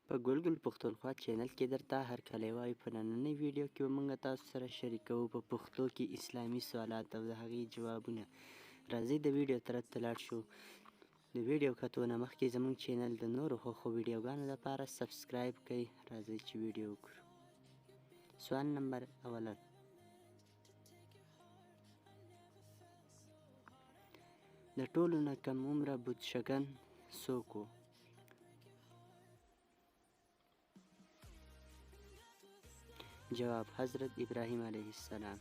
په ګل پښتونخوا چینل کې درته هرکلی وایو. په نننۍ ویډیو کې به موږ تاسو سره شریکوو په پښتو کې اسلامي سوالات او د هغې جوابونه. راځئ د ویډیو طرف ته لاړ شو. د ویډیو کتو نه مخکې زموږ چینل د نورو ښو ویډیوګانو لپاره سبسکرایب کړئ. راځئ چې ویډیو وکړو. سوال نمبر اوله: د ټولو نه کم عمره بتشکن څوک و؟ جواب: حضرت ابراهیم علیه السلام.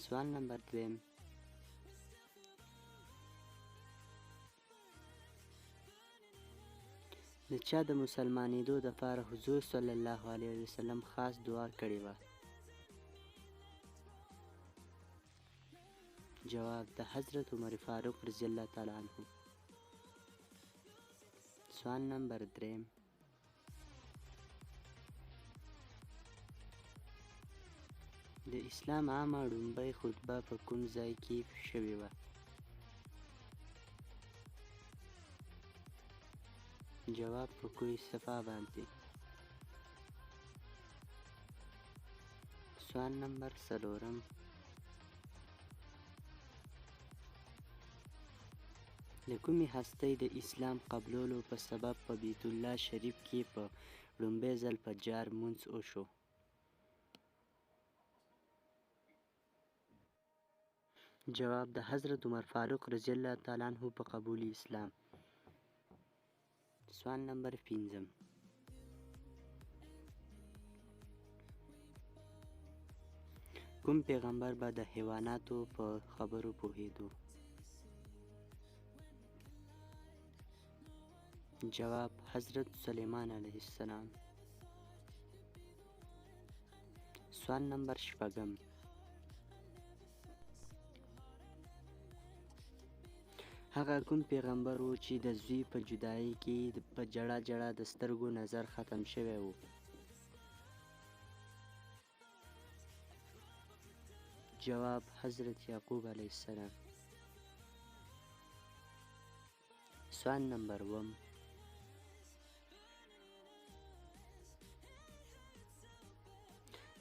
سوال نمبر دویم: د چا د مسلمانېدو دپاره حضور صلی الله علیه وسلم خاص دعا کړې وه؟ جواب: د حضرت عمر فاروق رضی الله تعالی عنه. سوال نمبر دریم: د اسلام عامه لومړۍ خطبه په کوم ځای کې شوې وه؟ جواب: په کوه صفا باندې. سوال نمبر څلورم: د کومې هستۍ د اسلام قبولولو په سبب په بیت الله شریف کې په لومړي ځل په جار مونځ وشو؟ جواب: د حضرت عمر فاروق رضی الله تعالی عنه په قبول اسلام. سوال نمبر پنځم: کوم پیغمبر به د حیواناتو په خبرو پوهېدو؟ جواب: حضرت سلیمان علیه السلام. سوال نمبر شپږم: هغه کوم پیغمبر و چې د زوی په جدایۍ کې په جړا جړا د سترګو نظر ختم شوی و؟ جواب: حضرت یعقوب علیه السلام. سوال نمبر اووم: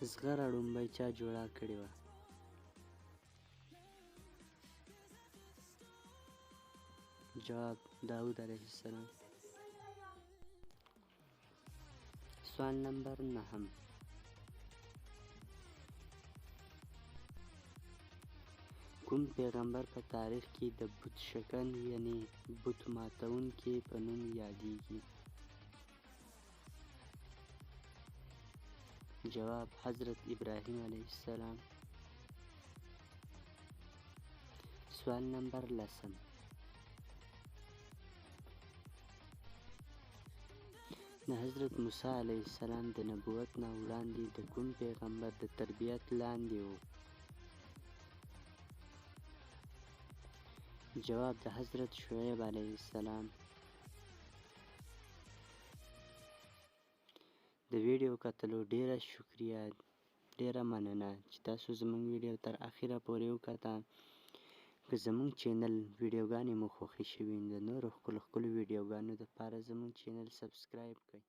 زغره لومړی چا جوړه کړې وه؟ جواب: داود علیه السلام. سوال نمبر نهم: کوم پیغمبر په تاریخ کې د بت شکن یعنی بت ماتونکي په نوم یادیږي؟ جواب: حضرت ابراهیم علیه السلام. سوال نمبر لسم: د حضرت موسی علیه السلام د نبوت نه وړاندې د کوم پیغمبر د تربیت لاندې و؟ جواب: د حضرت شعیب علیه السلام. د ویډیو کتلو ډیره شکریه، ډیره مننه چې تاسو زموږ ویډیو تر اخره پورې وکته. که زموږ چینل ویډیوګانې مو خوښې شوي د نورو ښکلو ویډیوګانو دپاره زموږ چینل سبسکرایب کړئ.